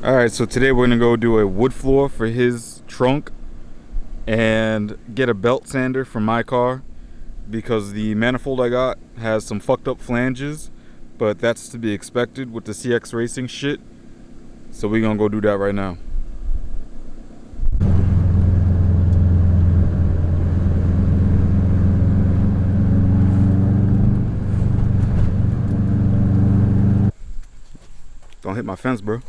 Alright, so today we're gonna go do a wood floor for his trunk and get a belt sander for my car because the manifold I got has some fucked up flanges, but that's to be expected with the CX Racing shit. So we're gonna go do that right now. Don't hit my fence, bro.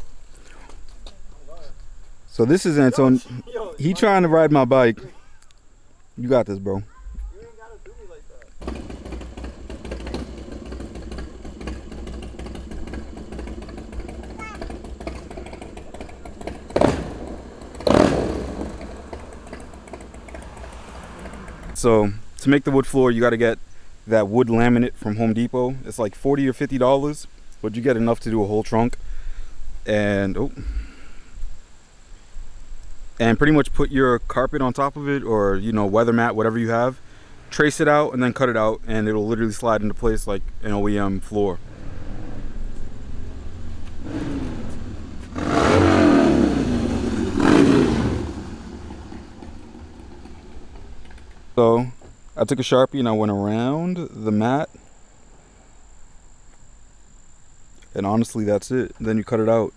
So this is Anton. He trying to ride my bike. You got this, bro. You ain't gotta do me like that. So to make the wood floor, you got to get that wood laminate from Home Depot. It's like $40 or $50, but you get enough to do a whole trunk. And pretty much put your carpet on top of it, or weather mat, whatever you have. Trace it out and then cut it out, and it'll literally slide into place like an OEM floor. So I took a Sharpie and I went around the mat, and honestly that's it. Then you cut it out.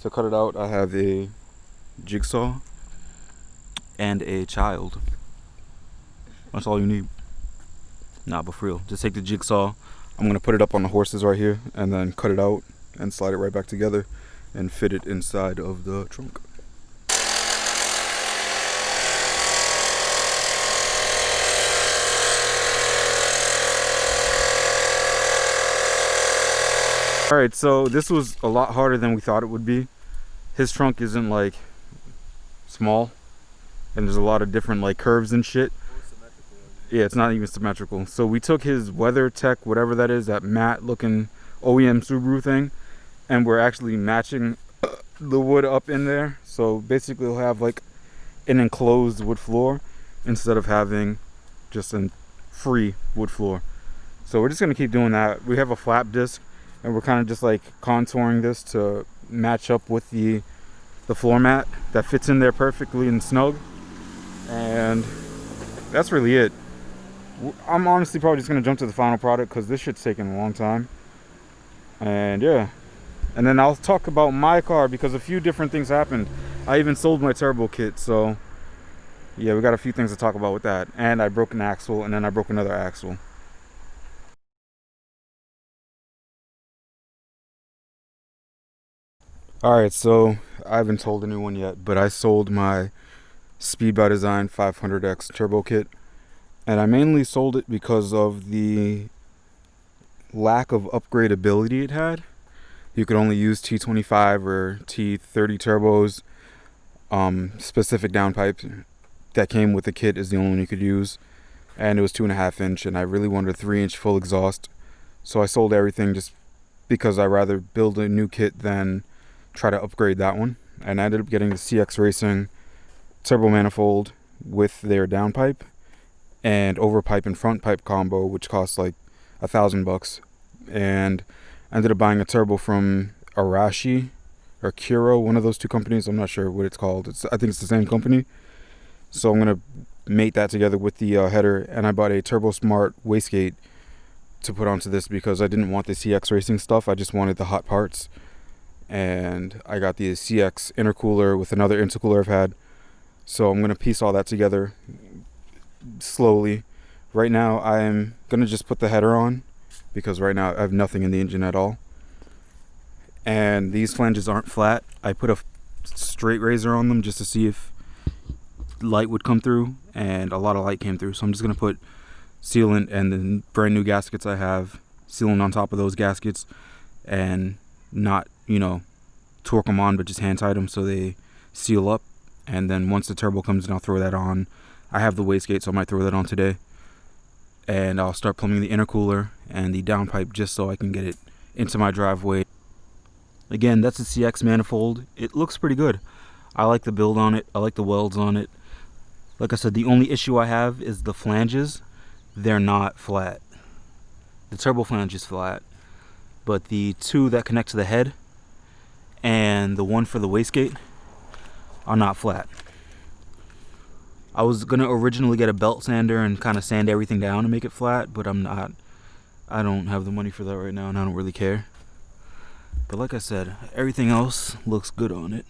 To cut it out, I have a jigsaw and a child. That's all you need. Nah, but for real, just take the jigsaw. I'm gonna put it up on the horses right here and then cut it out and slide it right back together and fit it inside of the trunk. Alright, so this was a lot harder than we thought it would be. His trunk isn't like small, and there's a lot of different like curves and shit. Yeah, it's not even symmetrical. So we took his WeatherTech, whatever that is, that matte looking OEM Subaru thing, and we're actually matching the wood up in there. So basically we'll have like an enclosed wood floor instead of having just a free wood floor. So we're just gonna keep doing that. We have a flap disc, and we're kind of just like contouring this to match up with the floor mat that fits in there perfectly and snug. And that's really it. I'm honestly probably just gonna jump to the final product because this shit's taking a long time. And yeah, and then I'll talk about my car because a few different things happened. I even sold my turbo kit, so yeah, we got a few things to talk about with that. And I broke an axle, and then I broke another axle. Alright, so I haven't told anyone yet, but I sold my Speed by Design 500X turbo kit, and I mainly sold it because of the lack of upgradability it had. You could only use T25 or T30 turbos. Specific downpipe that came with the kit is the only one you could use, and it was 2.5 inch, and I really wanted a 3-inch full exhaust, so I sold everything just because I'd rather build a new kit than try to upgrade that one. And I ended up getting the CX Racing turbo manifold with their downpipe and overpipe and front pipe combo, which cost like $1,000. And I ended up buying a turbo from Arashi or Kuro, one of those two companies. I'm not sure what it's called. I think it's the same company. So I'm gonna mate that together with the header, and I bought a Turbo Smart wastegate to put onto this because I didn't want the CX Racing stuff. I just wanted the hot parts. And I got the CX intercooler with another intercooler I've had. So I'm gonna piece all that together slowly. Right now I'm gonna just put the header on because right now I have nothing in the engine at all. And these flanges aren't flat. I put a straight razor on them just to see if light would come through, and a lot of light came through. So I'm just gonna put sealant and the brand new gaskets I have, sealant on top of those gaskets, and not torque them on, but just hand tight them so they seal up. And then once the turbo comes in, I'll throw that on. I have the wastegate, so I might throw that on today, and I'll start plumbing the intercooler and the downpipe just so I can get it into my driveway. Again, that's a CX manifold. It looks pretty good. I like the build on it. I like the welds on it. Like I said, the only issue I have is the flanges. They're not flat. The turbo flange is flat, but the two that connect to the head and the one for the wastegate are not flat. I was gonna originally get a belt sander and kind of sand everything down and make it flat, but I'm not. I don't have the money for that right now, and I don't really care. But like I said, everything else looks good on it.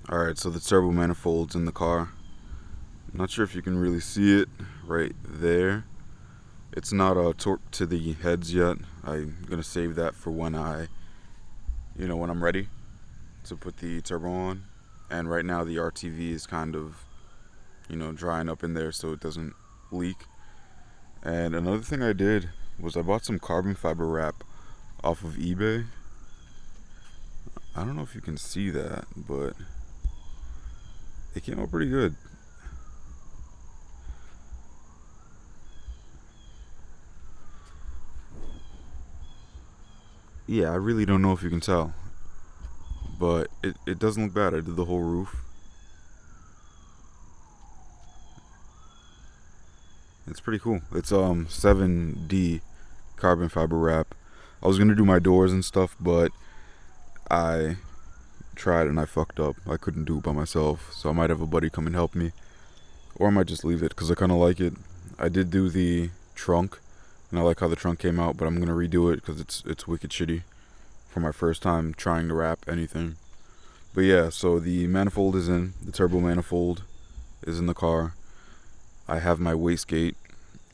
Alright, so the turbo manifold's in the car. I'm not sure if you can really see it right there. It's not torqued to the heads yet. I'm gonna save that for when when I'm ready to put the turbo on. And right now the RTV is kind of, drying up in there so it doesn't leak. And another thing I did was I bought some carbon fiber wrap off of eBay. I don't know if you can see that, but it came out pretty good. Yeah, I really don't know if you can tell, but it doesn't look bad. I did the whole roof. It's pretty cool. It's 7D carbon fiber wrap. I was gonna do my doors and stuff, but I tried and I fucked up. I couldn't do it by myself, so I might have a buddy come and help me, or I might just leave it because I kind of like it. I did do the trunk, and I like how the trunk came out, but I'm gonna redo it because it's wicked shitty for my first time trying to wrap anything. But yeah, so the manifold is in. The turbo manifold is in the car. I have my wastegate,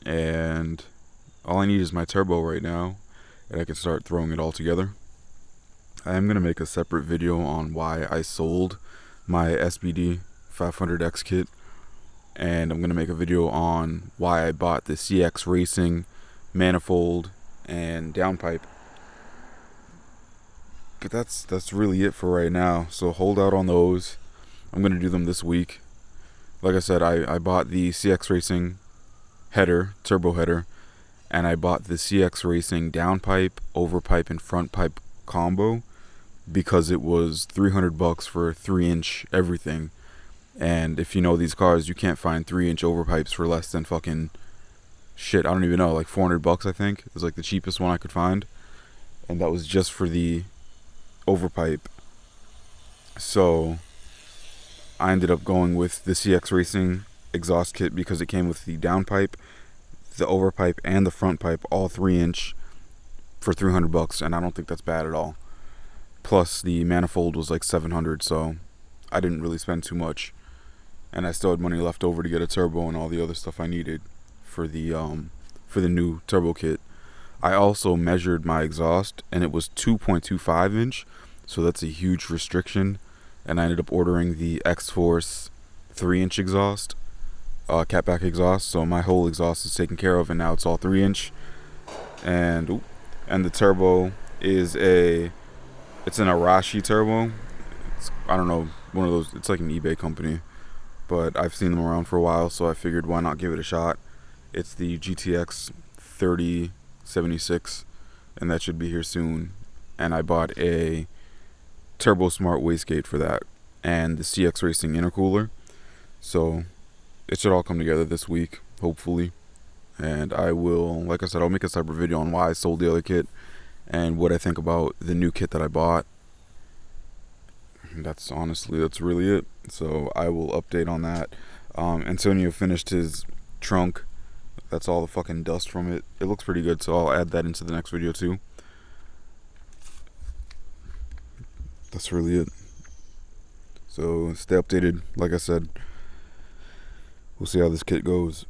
and all I need is my turbo right now, and I can start throwing it all together. I am going to make a separate video on why I sold my SBD 500X kit, and I'm going to make a video on why I bought the CX Racing manifold and downpipe. But that's really it for right now, so hold out on those. I'm going to do them this week. Like I said, I bought the CX Racing header, turbo header, and I bought the CX Racing downpipe, overpipe, and front pipe combo because it was $300 for 3-inch everything. And if you know these cars, you can't find 3-inch overpipes for less than fucking shit. I don't even know, like $400 I think. It was like the cheapest one I could find, and that was just for the overpipe. So I ended up going with the CX Racing exhaust kit because it came with the downpipe, the overpipe, and the front pipe, all 3-inch for $300, and I don't think that's bad at all. Plus the manifold was like $700, so I didn't really spend too much, and I still had money left over to get a turbo and all the other stuff I needed for the new turbo kit. I also measured my exhaust, and it was 2.25 inch, so that's a huge restriction. And I ended up ordering the X-Force 3-inch exhaust, catback exhaust. So my whole exhaust is taken care of, and now it's all 3-inch. And the turbo is it's an Arashi turbo. I don't know, one of those. It's like an eBay company, but I've seen them around for a while, so I figured why not give it a shot. It's the GTX 3076, and that should be here soon. And I bought a Turbo Smart wastegate for that, and the CX Racing intercooler. So it should all come together this week, hopefully. And I will, like I said, I'll make a separate video on why I sold the other kit and what I think about the new kit that I bought. That's really it. So I will update on that. Antonio finished his trunk. That's all the fucking dust from it. It looks pretty good, so I'll add that into the next video too. That's really it. So stay updated. Like I said, we'll see how this kit goes.